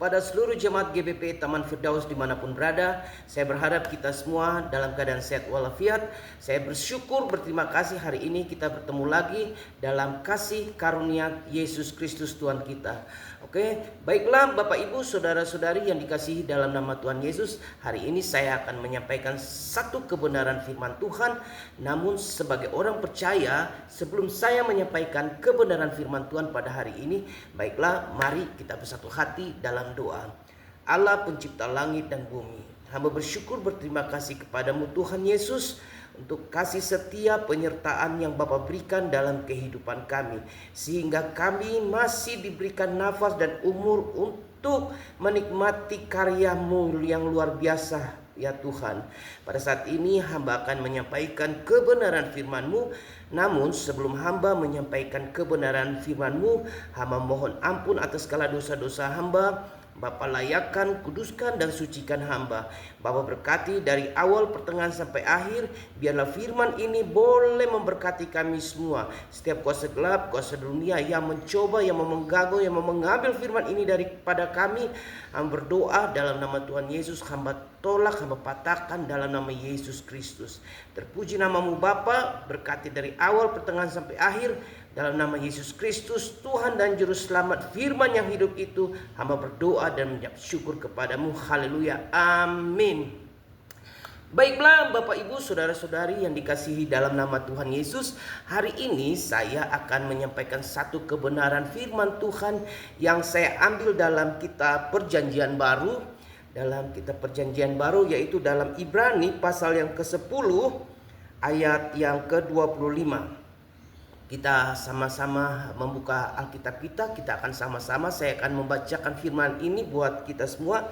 kepada seluruh jemaat GBP Taman Firdaus dimanapun berada. Saya berharap kita semua dalam keadaan sehat walafiat. Saya bersyukur, berterima kasih hari ini kita bertemu lagi dalam kasih karunia Yesus Kristus Tuhan kita. Oke, baiklah Bapak Ibu saudara-saudari yang dikasihi dalam nama Tuhan Yesus. Hari ini saya akan menyampaikan satu kebenaran firman Tuhan. Namun sebagai orang percaya, sebelum saya menyampaikan kebenaran firman Tuhan pada hari ini, baiklah mari kita bersatu hati dalam doa. Allah pencipta langit dan bumi, hamba bersyukur berterima kasih kepadamu Tuhan Yesus untuk kasih setia penyertaan yang Bapa berikan dalam kehidupan kami, sehingga kami masih diberikan nafas dan umur untuk menikmati karya-Mu yang luar biasa ya Tuhan. Pada saat ini hamba akan menyampaikan kebenaran firman-Mu. Namun sebelum hamba menyampaikan kebenaran firman-Mu, hamba mohon ampun atas segala dosa-dosa hamba. Bapa layakkan, kuduskan dan sucikan hamba. Bapa berkati dari awal pertengahan sampai akhir. Biarlah firman ini boleh memberkati kami semua. Setiap kuasa gelap, kuasa dunia yang mencoba, yang mengganggu, yang mengambil firman ini daripada kami, hamba berdoa dalam nama Tuhan Yesus, hamba tolak, hamba patahkan dalam nama Yesus Kristus. Terpuji namamu Bapa, berkati dari awal pertengahan sampai akhir. Dalam nama Yesus Kristus, Tuhan dan Juru Selamat firman yang hidup itu, hamba berdoa dan mengucap syukur kepadamu. Haleluya. Amin. Baiklah Bapak Ibu saudara-saudari yang dikasihi dalam nama Tuhan Yesus. Hari ini saya akan menyampaikan satu kebenaran firman Tuhan yang saya ambil dalam kitab Perjanjian Baru. Dalam kitab Perjanjian Baru, yaitu dalam Ibrani pasal yang ke-10 ayat yang ke-25. Kita sama-sama membuka Alkitab kita akan sama-sama, saya akan membacakan firman ini buat kita semua.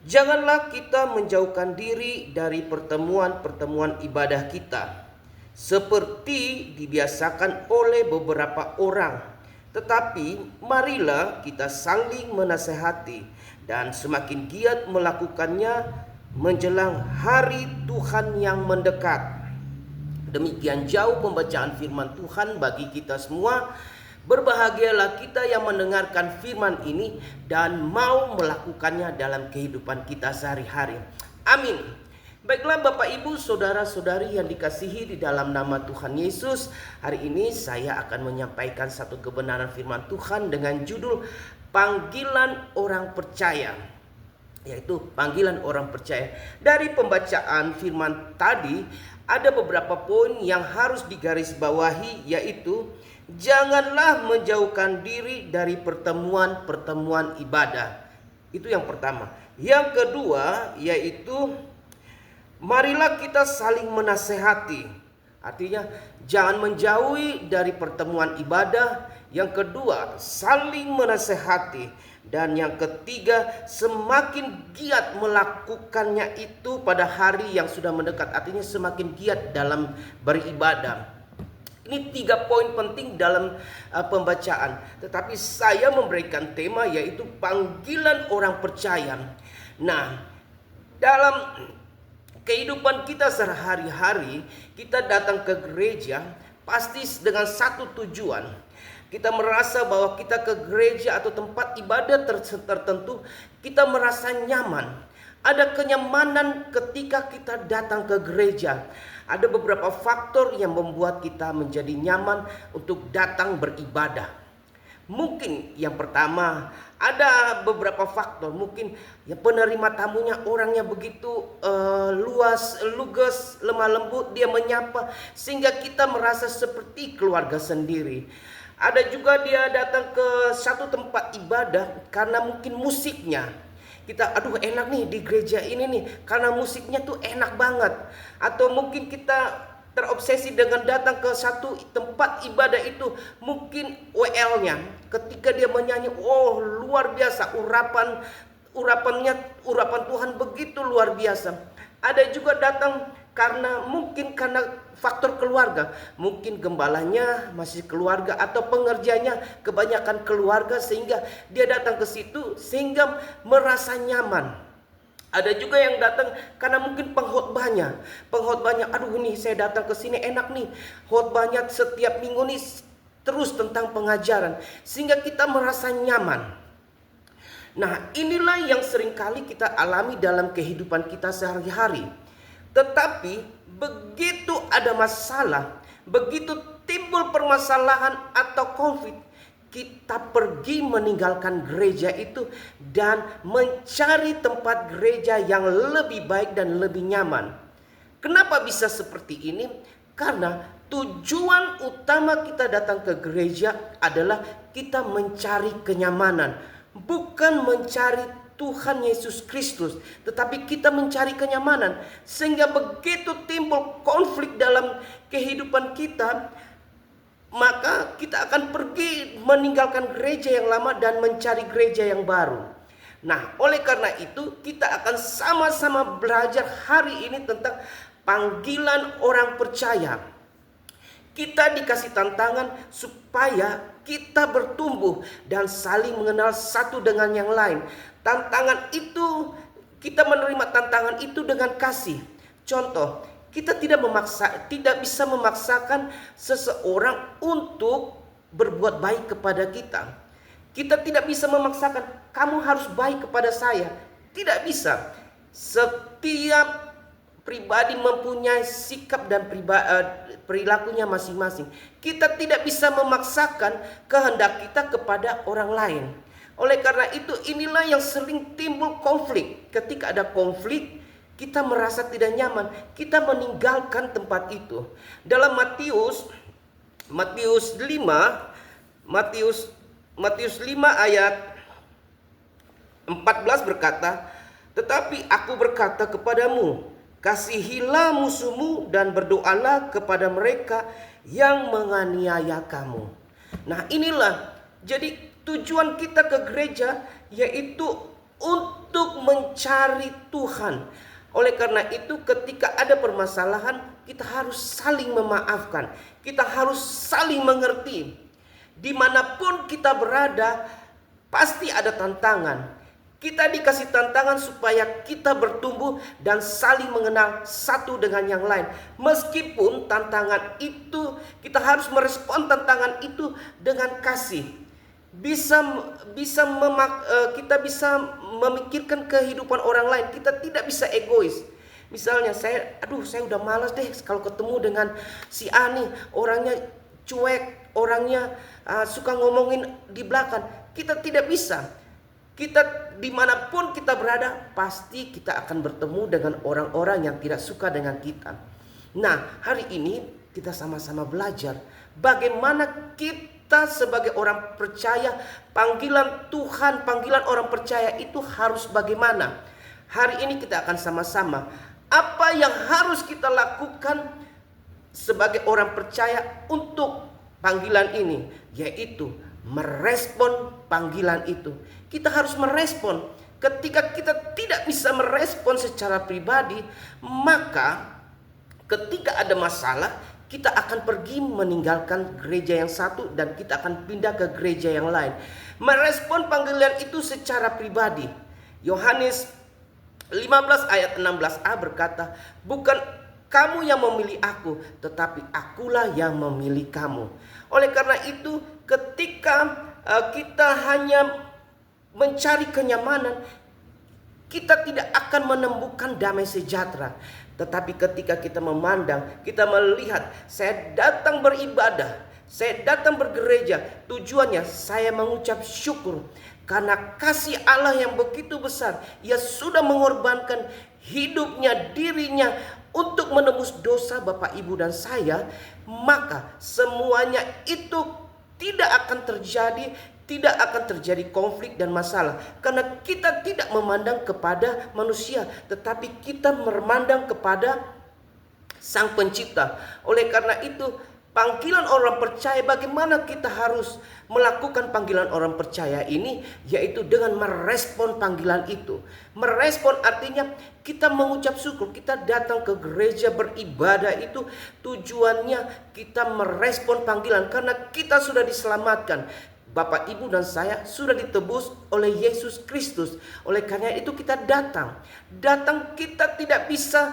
Janganlah kita menjauhkan diri dari pertemuan-pertemuan ibadah kita, seperti dibiasakan oleh beberapa orang. Tetapi marilah kita saling menasehati, dan semakin giat melakukannya menjelang hari Tuhan yang mendekat. Demikian jauh pembacaan firman Tuhan bagi kita semua. Berbahagialah kita yang mendengarkan firman ini dan mau melakukannya dalam kehidupan kita sehari-hari. Amin. Baiklah Bapak Ibu saudara-saudari yang dikasihi di dalam nama Tuhan Yesus. Hari ini saya akan menyampaikan satu kebenaran firman Tuhan dengan judul Panggilan Orang Percaya. Yaitu panggilan orang percaya. Dari pembacaan firman tadi, ada beberapa poin yang harus digarisbawahi, yaitu janganlah menjauhkan diri dari pertemuan-pertemuan ibadah. Itu yang pertama. Yang kedua yaitu marilah kita saling menasehati. Artinya jangan menjauhi dari pertemuan ibadah. Yang kedua saling menasehati. Dan yang ketiga, semakin giat melakukannya itu pada hari yang sudah mendekat. Artinya semakin giat dalam beribadah. Ini 3 poin penting dalam pembacaan. Tetapi saya memberikan tema yaitu panggilan orang percaya. Nah, dalam kehidupan kita sehari-hari, kita datang ke gereja pasti dengan satu tujuan. Kita merasa bahwa kita ke gereja atau tempat ibadah tertentu, kita merasa nyaman. Ada kenyamanan ketika kita datang ke gereja. Ada beberapa faktor yang membuat kita menjadi nyaman untuk datang beribadah. Mungkin yang pertama, ada beberapa faktor. Mungkin ya penerima tamunya orangnya begitu lugas, lemah lembut, dia menyapa sehingga kita merasa seperti keluarga sendiri. Ada juga dia datang ke satu tempat ibadah karena mungkin musiknya. Kita aduh enak nih di gereja ini nih karena musiknya tuh enak banget. Atau mungkin kita terobsesi dengan datang ke satu tempat ibadah itu, mungkin WL-nya ketika dia menyanyi, oh luar biasa, urapan Tuhan begitu luar biasa. Ada juga datang karena faktor keluarga. Mungkin gembalanya masih keluarga atau pengerjanya kebanyakan keluarga sehingga dia datang ke situ sehingga merasa nyaman. Ada juga yang datang karena mungkin pengkhotbahnya, aduh nih saya datang ke sini enak nih, khotbahnya setiap minggu nih terus tentang pengajaran sehingga kita merasa nyaman. Nah, inilah yang seringkali kita alami dalam kehidupan kita sehari-hari. Tetapi begitu ada masalah, begitu timbul permasalahan atau konflik, kita pergi meninggalkan gereja itu dan mencari tempat gereja yang lebih baik dan lebih nyaman. Kenapa bisa seperti ini? Karena tujuan utama kita datang ke gereja adalah kita mencari kenyamanan, bukan mencari Tuhan Yesus Kristus, tetapi kita mencari kenyamanan. Sehingga begitu timbul konflik dalam kehidupan kita, maka kita akan pergi meninggalkan gereja yang lama dan mencari gereja yang baru. Nah, oleh karena itu kita akan sama-sama belajar hari ini tentang panggilan orang percaya. Kita dikasih tantangan supaya kita bertumbuh dan saling mengenal satu dengan yang lain. Tantangan itu, kita menerima tantangan itu dengan kasih. Contoh, kita tidak bisa memaksakan seseorang untuk berbuat baik kepada kita. Kita tidak bisa memaksakan kamu harus baik kepada saya. Tidak bisa. Setiap pribadi mempunyai sikap dan perilakunya masing-masing. Kita tidak bisa memaksakan kehendak kita kepada orang lain. Oleh karena itu, inilah yang sering timbul konflik. Ketika ada konflik, kita merasa tidak nyaman, kita meninggalkan tempat itu. Dalam Matius 5 ayat 14 berkata, "Tetapi aku berkata kepadamu, kasihilah musuhmu dan berdoalah kepada mereka yang menganiaya kamu." Nah, inilah jadi tujuan kita ke gereja, yaitu untuk mencari Tuhan. Oleh karena itu, ketika ada permasalahan, kita harus saling memaafkan. Kita harus saling mengerti. Dimanapun kita berada, pasti ada tantangan. Kita dikasih tantangan supaya kita bertumbuh dan saling mengenal satu dengan yang lain. Meskipun tantangan itu, kita harus merespon tantangan itu dengan kasih. Kita bisa memikirkan kehidupan orang lain. Kita tidak bisa egois. Misalnya saya udah malas deh kalau ketemu dengan si A nih, orangnya cuek, orangnya suka ngomongin di belakang. Kita tidak bisa. Kita dimanapun kita berada, pasti kita akan bertemu dengan orang-orang yang tidak suka dengan kita. Nah, hari ini kita sama-sama belajar bagaimana kita sebagai orang percaya, panggilan Tuhan, panggilan orang percaya itu harus bagaimana. Hari ini kita akan sama-sama apa yang harus kita lakukan sebagai orang percaya untuk panggilan ini, yaitu merespon panggilan itu. Kita harus merespon. Ketika kita tidak bisa merespon secara pribadi, maka ketika ada masalah, kita akan pergi meninggalkan gereja yang satu dan kita akan pindah ke gereja yang lain. Merespon panggilan itu secara pribadi. Yohanes 15 ayat 16a berkata, "Bukan kamu yang memilih aku, tetapi akulah yang memilih kamu." Oleh karena itu, ketika kita hanya mencari kenyamanan, kita tidak akan menemukan damai sejahtera. Tetapi ketika kita memandang, kita melihat, saya datang beribadah, saya datang bergereja, tujuannya saya mengucap syukur karena kasih Allah yang begitu besar. Ia sudah mengorbankan hidupnya, dirinya untuk menebus dosa Bapak, Ibu, dan saya. Maka semuanya itu tidak akan terjadi konflik dan masalah, karena kita tidak memandang kepada manusia, tetapi kita memandang kepada Sang Pencipta. Oleh karena itu, panggilan orang percaya, bagaimana kita harus melakukan panggilan orang percaya ini, yaitu dengan merespon panggilan itu. Merespon artinya kita mengucap syukur. Kita datang ke gereja beribadah itu tujuannya kita merespon panggilan, karena kita sudah diselamatkan. Bapak, Ibu, dan saya sudah ditebus oleh Yesus Kristus. Oleh karena itu kita datang. Kita tidak bisa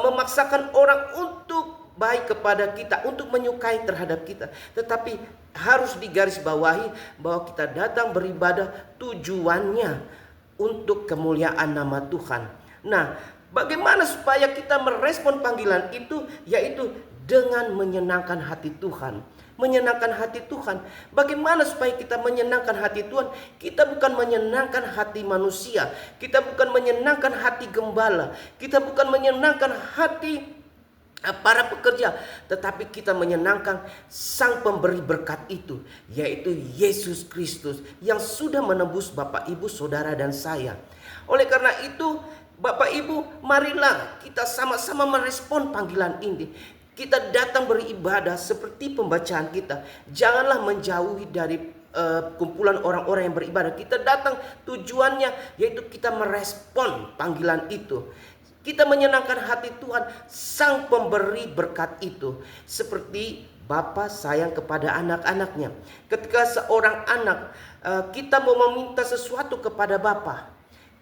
memaksakan orang untuk baik kepada kita, untuk menyukai terhadap kita. Tetapi harus digarisbawahi bahwa kita datang beribadah tujuannya untuk kemuliaan nama Tuhan. Nah, bagaimana supaya kita merespon panggilan itu? Yaitu dengan menyenangkan hati Tuhan. Menyenangkan hati Tuhan. Bagaimana supaya kita menyenangkan hati Tuhan? Kita bukan menyenangkan hati manusia. Kita bukan menyenangkan hati gembala. Kita bukan menyenangkan hati para pekerja. Tetapi kita menyenangkan Sang Pemberi berkat itu, yaitu Yesus Kristus, yang sudah menebus Bapak, Ibu, Saudara, dan saya. Oleh karena itu, Bapak, Ibu, marilah kita sama-sama merespon panggilan ini. Kita datang beribadah seperti pembacaan kita. Janganlah menjauhi dari kumpulan orang-orang yang beribadah. Kita datang tujuannya yaitu kita merespon panggilan itu. Kita menyenangkan hati Tuhan, Sang Pemberi berkat itu. Seperti Bapa sayang kepada anak-anaknya. Ketika seorang anak kita mau meminta sesuatu kepada Bapa,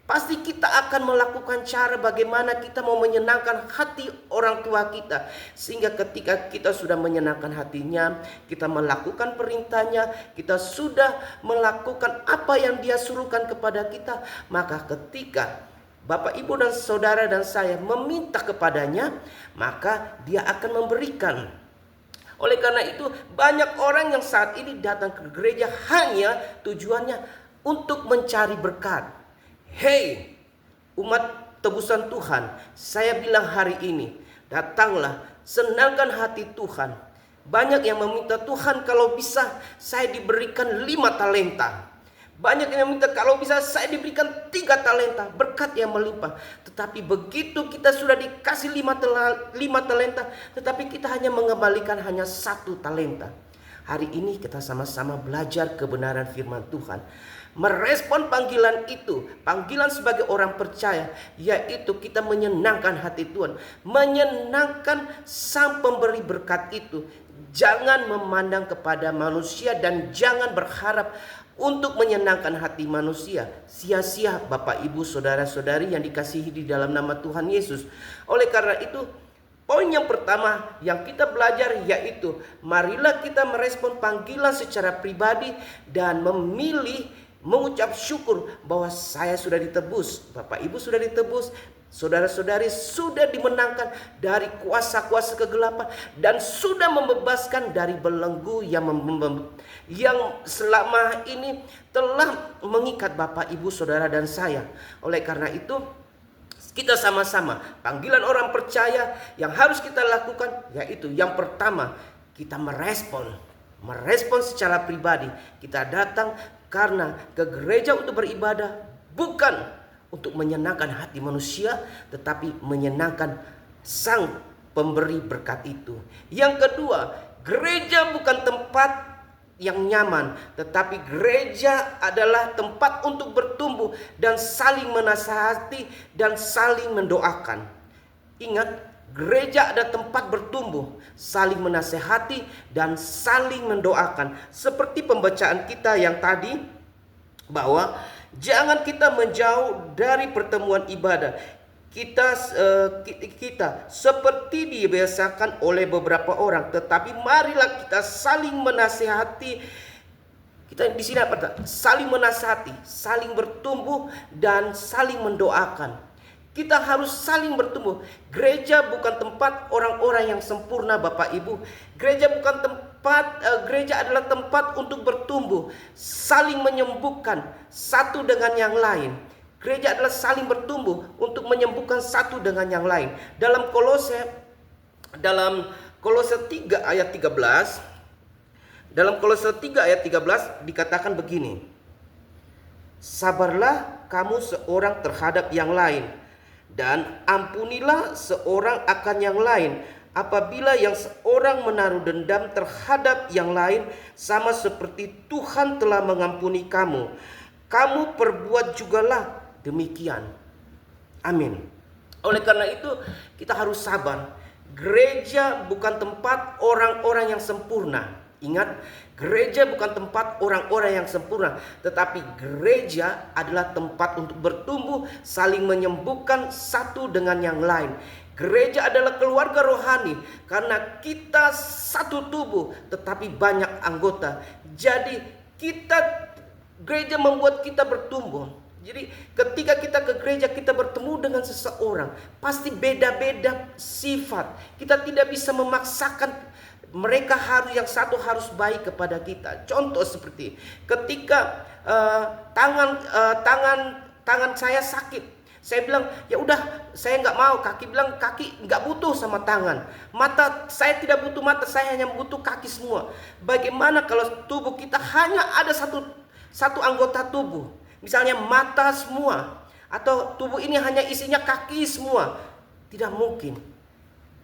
pasti kita akan melakukan cara bagaimana kita mau menyenangkan hati orang tua kita. Sehingga ketika kita sudah menyenangkan hatinya, kita melakukan perintahnya, kita sudah melakukan apa yang dia suruhkan kepada kita, maka ketika Bapak, Ibu, dan Saudara, dan saya meminta kepadanya, maka dia akan memberikan. Oleh karena itu, banyak orang yang saat ini datang ke gereja hanya tujuannya untuk mencari berkat. Hei, umat tebusan Tuhan, saya bilang hari ini, datanglah, senangkan hati Tuhan. Banyak yang meminta, Tuhan kalau bisa saya diberikan 5 talenta. Banyak yang meminta, kalau bisa saya diberikan 3 talenta, berkat yang melimpah. Tetapi begitu kita sudah dikasih 5 talenta, tetapi kita hanya mengembalikan hanya 1 talenta. Hari ini kita sama-sama belajar kebenaran firman Tuhan. Merespon panggilan itu, panggilan sebagai orang percaya, yaitu kita menyenangkan hati Tuhan, menyenangkan Sang Pemberi berkat itu. Jangan memandang kepada manusia dan jangan berharap untuk menyenangkan hati manusia. Sia-sia Bapak, Ibu, Saudara-saudari yang dikasihi di dalam nama Tuhan Yesus. Oleh karena itu, poin yang pertama yang kita belajar yaitu marilah kita merespon panggilan secara pribadi dan memilih mengucap syukur bahwa saya sudah ditebus, Bapak, Ibu sudah ditebus, saudara-saudari sudah dimenangkan dari kuasa-kuasa kegelapan dan sudah membebaskan dari belenggu yang selama ini telah mengikat Bapak, Ibu, Saudara, dan saya. Oleh karena itu, kita sama-sama panggilan orang percaya yang harus kita lakukan yaitu yang pertama, kita merespon secara pribadi. Kita datang karena ke gereja untuk beribadah bukan untuk menyenangkan hati manusia, tetapi menyenangkan Sang Pemberi berkat itu. Yang kedua, gereja bukan tempat yang nyaman, tetapi gereja adalah tempat untuk bertumbuh dan saling menasihati dan saling mendoakan. Ingat, gereja ada tempat bertumbuh, saling menasehati dan saling mendoakan. Seperti pembacaan kita yang tadi, bahwa jangan kita menjauh dari pertemuan ibadah. Kita seperti dibiasakan oleh beberapa orang, tetapi marilah kita saling menasehati. Kita di sini apa? Saling menasihati, saling bertumbuh dan saling mendoakan. Kita harus saling bertumbuh. Gereja bukan tempat orang-orang yang sempurna, Bapak, Ibu. Gereja bukan gereja adalah tempat untuk bertumbuh, saling menyembuhkan satu dengan yang lain. Gereja adalah saling bertumbuh untuk menyembuhkan satu dengan yang lain. Dalam Kolose 3 ayat 13, dalam Kolose 3 ayat 13 dikatakan begini. Sabarlah kamu seorang terhadap yang lain, dan ampunilah seorang akan yang lain. Apabila yang seorang menaruh dendam terhadap yang lain, sama seperti Tuhan telah mengampuni kamu, kamu perbuat jugalah demikian. Amin. Oleh karena itu, kita harus sabar. Gereja bukan tempat orang-orang yang sempurna. Ingat, gereja bukan tempat orang-orang yang sempurna, tetapi gereja adalah tempat untuk bertumbuh, saling menyembuhkan satu dengan yang lain. Gereja adalah keluarga rohani karena kita satu tubuh tetapi banyak anggota. Jadi gereja membuat kita bertumbuh. Jadi ketika kita ke gereja, kita bertemu dengan seseorang, pasti beda-beda sifat. Kita tidak bisa memaksakan mereka yang satu harus baik kepada kita. Contoh seperti ketika tangan saya sakit, saya bilang ya udah saya nggak mau. Kaki bilang kaki nggak butuh sama tangan. Mata saya tidak butuh mata, saya hanya butuh kaki semua. Bagaimana kalau tubuh kita hanya ada satu anggota tubuh, misalnya mata semua, atau tubuh ini hanya isinya kaki semua? Tidak mungkin.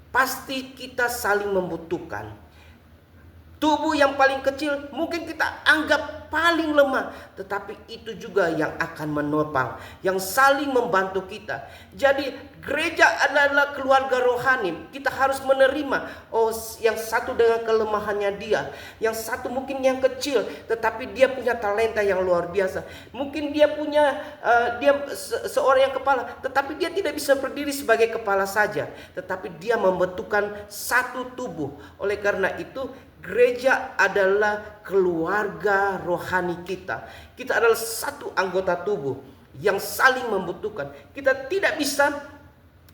Pasti kita saling membutuhkan. Tubuh yang paling kecil mungkin kita anggap paling lemah, tetapi itu juga yang akan menopang, yang saling membantu kita. Jadi gereja adalah keluarga rohani. Kita harus menerima, yang satu dengan kelemahannya dia, yang satu mungkin yang kecil, tetapi dia punya talenta yang luar biasa. Mungkin dia punya seorang yang kepala, tetapi dia tidak bisa berdiri sebagai kepala saja, tetapi dia membentukkan satu tubuh. Oleh karena itu, gereja adalah keluarga rohani kita. Kita adalah satu anggota tubuh yang saling membutuhkan. Kita tidak bisa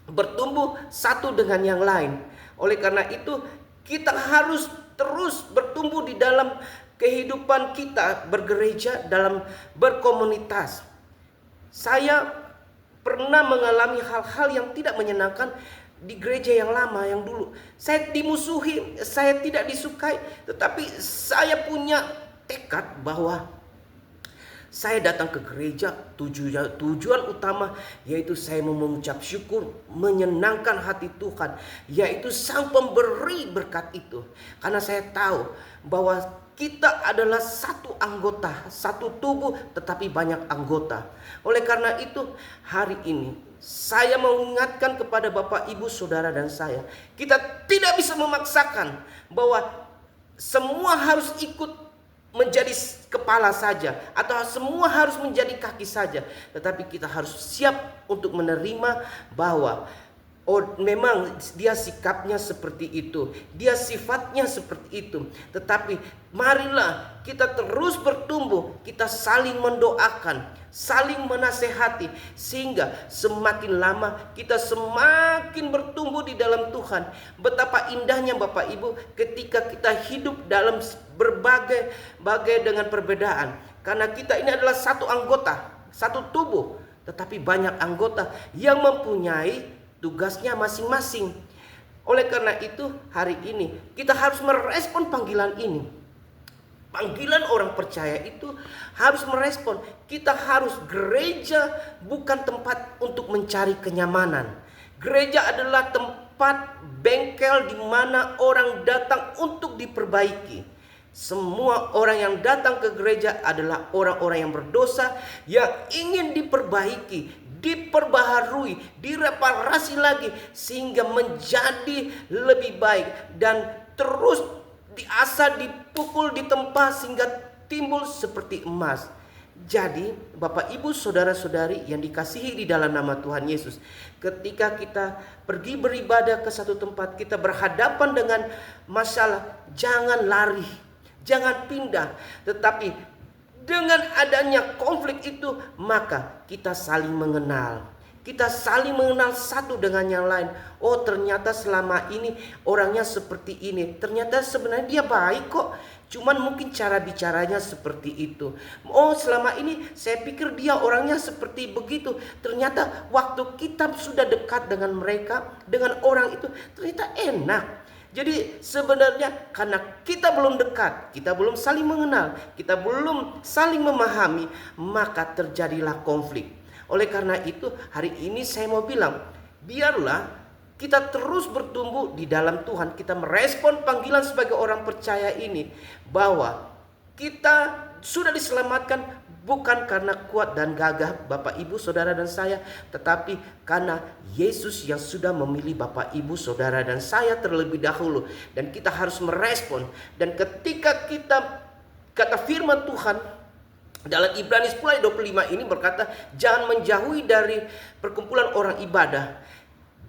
bertumbuh satu dengan yang lain. Oleh karena itu, kita harus terus bertumbuh di dalam kehidupan kita bergereja, dalam berkomunitas. Saya pernah mengalami hal-hal yang tidak menyenangkan di gereja yang lama, yang dulu. Saya dimusuhi, saya tidak disukai, tetapi saya punya tekad bahwa saya datang ke gereja tujuan utama yaitu saya mau mengucap syukur, menyenangkan hati Tuhan, yaitu Sang Pemberi berkat itu. Karena saya tahu bahwa kita adalah satu anggota, satu tubuh tetapi banyak anggota. Oleh karena itu, hari ini saya mau mengingatkan kepada Bapak, Ibu, Saudara dan saya, kita tidak bisa memaksakan bahwa semua harus ikut menjadi kepala saja, atau semua harus menjadi kaki saja. Tetapi kita harus siap untuk menerima bahwa memang dia sikapnya seperti itu, dia sifatnya seperti itu. Tetapi marilah kita terus bertumbuh, kita saling mendoakan, saling menasehati, sehingga semakin lama kita semakin bertumbuh di dalam Tuhan. Betapa indahnya Bapak Ibu ketika kita hidup dalam berbagai dengan perbedaan. Karena kita ini adalah satu anggota, satu tubuh, tetapi banyak anggota yang mempunyai tugasnya masing-masing. Oleh karena itu, hari ini kita harus merespon panggilan ini. Panggilan orang percaya itu harus merespon. Kita harus, gereja bukan tempat untuk mencari kenyamanan. Gereja adalah tempat bengkel di mana orang datang untuk diperbaiki. Semua orang yang datang ke gereja adalah orang-orang yang berdosa, yang ingin diperbaiki, diperbaharui, direparasi lagi sehingga menjadi lebih baik dan terus diasah, dipukul, ditempa sehingga timbul seperti emas. Jadi Bapak, Ibu, Saudara-saudari yang dikasihi di dalam nama Tuhan Yesus, ketika kita pergi beribadah ke satu tempat, kita berhadapan dengan masalah, jangan lari, jangan pindah, tetapi dengan adanya konflik itu, maka kita saling mengenal. Kita saling mengenal satu dengan yang lain. Oh, ternyata selama ini orangnya seperti ini. Ternyata sebenarnya dia baik kok. Cuman mungkin cara bicaranya seperti itu. Oh, selama ini saya pikir dia orangnya seperti begitu. Ternyata waktu kita sudah dekat dengan mereka, dengan orang itu, ternyata enak. Jadi sebenarnya karena kita belum dekat, kita belum saling mengenal, kita belum saling memahami, maka terjadilah konflik. Oleh karena itu, hari ini saya mau bilang, biarlah kita terus bertumbuh di dalam Tuhan. Kita merespon panggilan sebagai orang percaya ini, bahwa kita sudah diselamatkan bukan karena kuat dan gagah Bapak, Ibu, Saudara dan saya, tetapi karena Yesus yang sudah memilih Bapak, Ibu, Saudara dan saya terlebih dahulu. Dan kita harus merespon. Dan ketika kita, kata firman Tuhan dalam Ibrani 10 ayat 25 ini berkata, jangan menjauhi dari perkumpulan orang ibadah.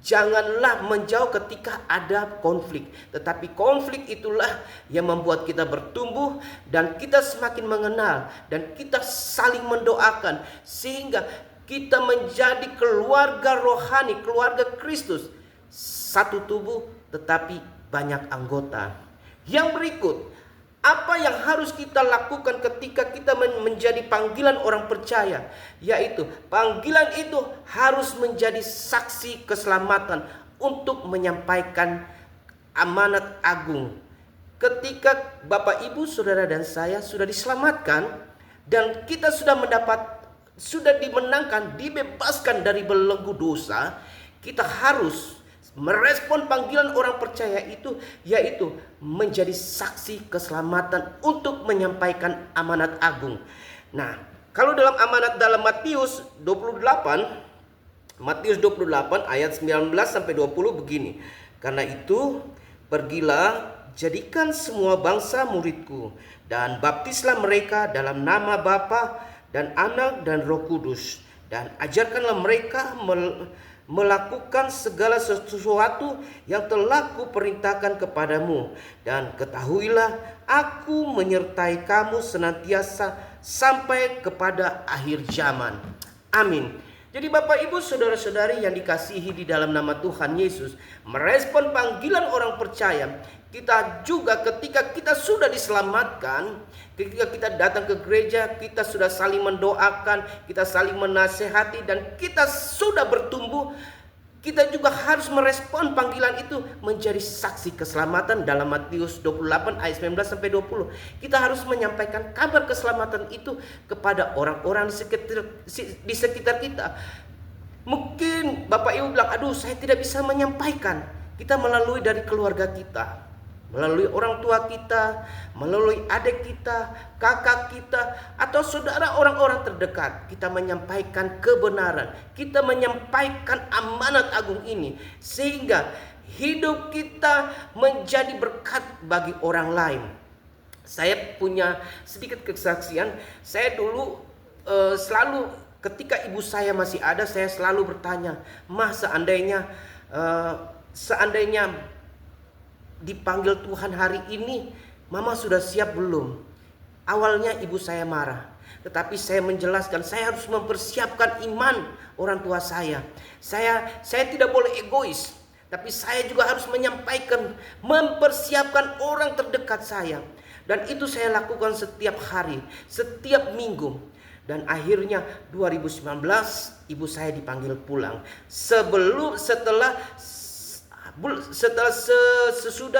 Janganlah menjauh ketika ada konflik. Tetapi konflik itulah yang membuat kita bertumbuh dan kita semakin mengenal dan kita saling mendoakan sehingga kita menjadi keluarga rohani, keluarga Kristus. Satu tubuh tetapi banyak anggota. Yang berikut, apa yang harus kita lakukan ketika kita menjadi panggilan orang percaya? Yaitu panggilan itu harus menjadi saksi keselamatan untuk menyampaikan amanat agung. Ketika Bapak, Ibu, Saudara dan saya sudah diselamatkan dan kita sudah dimenangkan, dibebaskan dari belenggu dosa, kita harus merespon panggilan orang percaya itu, yaitu menjadi saksi keselamatan untuk menyampaikan amanat agung. Nah, kalau dalam Matius 28 ayat 19 sampai 20 begini. Karena itu, pergilah, jadikan semua bangsa muridku dan baptislah mereka dalam nama Bapa dan Anak dan Roh Kudus, dan ajarkanlah mereka melakukan segala sesuatu yang telah kuperintahkan kepadamu, dan ketahuilah aku menyertai kamu senantiasa sampai kepada akhir zaman. Amin. Jadi Bapak, Ibu, Saudara-saudari yang dikasihi di dalam nama Tuhan Yesus, merespon panggilan orang percaya, kita juga ketika kita sudah diselamatkan, ketika kita datang ke gereja, kita sudah saling mendoakan, kita saling menasehati, dan kita sudah bertumbuh, kita juga harus merespon panggilan itu menjadi saksi keselamatan. Dalam Matius 28 ayat 19 sampai 20, kita harus menyampaikan kabar keselamatan itu kepada orang-orang di sekitar kita. Mungkin Bapak Ibu bilang, aduh saya tidak bisa menyampaikan. Kita melalui dari keluarga kita, melalui orang tua kita, melalui adik kita, kakak kita, atau saudara orang-orang terdekat. Kita menyampaikan kebenaran, kita menyampaikan amanat agung ini, sehingga hidup kita menjadi berkat bagi orang lain. Saya punya sedikit kesaksian. Saya dulu selalu ketika ibu saya masih ada, saya selalu bertanya, "Mah, seandainya dipanggil Tuhan hari ini, Mama sudah siap belum?" Awalnya ibu saya marah, tetapi saya menjelaskan saya harus mempersiapkan iman orang tua saya. Saya tidak boleh egois, tapi saya juga harus menyampaikan, mempersiapkan orang terdekat saya. Dan itu saya lakukan setiap hari, setiap minggu. Dan akhirnya 2019 ibu saya dipanggil pulang. Sesudah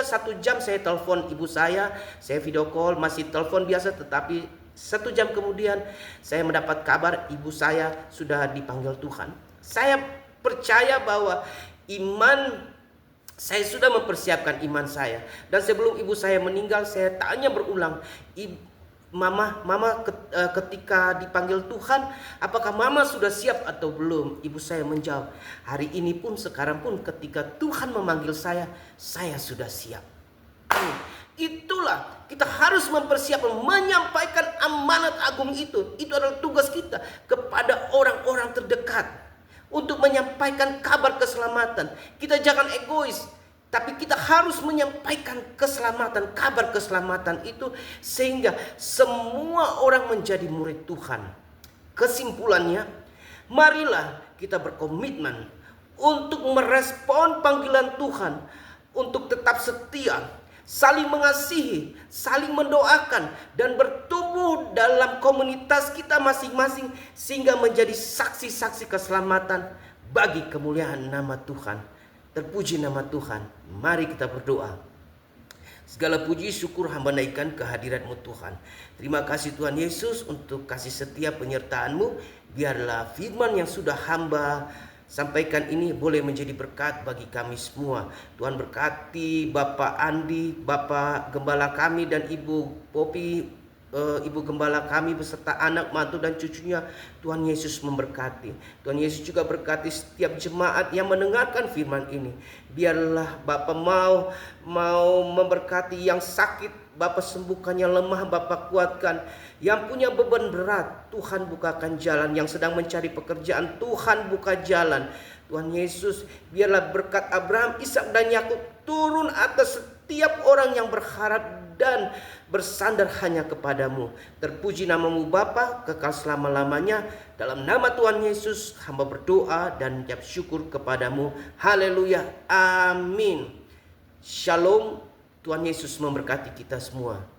1 jam saya telepon ibu saya video call, masih telepon biasa, tetapi 1 jam kemudian saya mendapat kabar ibu saya sudah dipanggil Tuhan. Saya percaya bahwa saya sudah mempersiapkan iman saya. Dan sebelum ibu saya meninggal, saya tanya berulang, Mama, ketika dipanggil Tuhan, apakah Mama sudah siap atau belum? Ibu saya menjawab, hari ini pun, sekarang pun, ketika Tuhan memanggil saya sudah siap. Itulah, kita harus mempersiapkan, menyampaikan amanat agung itu. Itu adalah tugas kita kepada orang-orang terdekat, untuk menyampaikan kabar keselamatan. Kita jangan egois, tapi kita harus menyampaikan keselamatan, kabar keselamatan itu, sehingga semua orang menjadi murid Tuhan. Kesimpulannya, marilah kita berkomitmen untuk merespon panggilan Tuhan, untuk tetap setia, saling mengasihi, saling mendoakan, dan bertumbuh dalam komunitas kita masing-masing, sehingga menjadi saksi-saksi keselamatan bagi kemuliaan nama Tuhan. Terpuji nama Tuhan. Mari kita berdoa. Segala puji syukur hamba naikkan kehadirat-Mu Tuhan. Terima kasih Tuhan Yesus untuk kasih setia penyertaan-Mu. Biarlah firman yang sudah hamba sampaikan ini boleh menjadi berkat bagi kami semua. Tuhan berkati Bapak Andi, Bapak Gembala kami, dan Ibu Popi, Ibu Gembala kami beserta anak, mantu, dan cucunya. Tuhan Yesus memberkati. Tuhan Yesus juga berkati setiap jemaat yang mendengarkan firman ini. Biarlah Bapak mau memberkati yang sakit, Bapak sembuhkan, yang lemah Bapak kuatkan, yang punya beban berat Tuhan bukakan jalan, yang sedang mencari pekerjaan Tuhan buka jalan. Tuhan Yesus, biarlah berkat Abraham, Ishak dan Yakub turun atas setiap orang yang berharap dan bersandar hanya kepadamu. Terpuji namamu Bapa, kekal selama-lamanya. Dalam nama Tuhan Yesus, hamba berdoa dan mengucap syukur kepadamu. Haleluya. Amin. Shalom. Tuhan Yesus memberkati kita semua.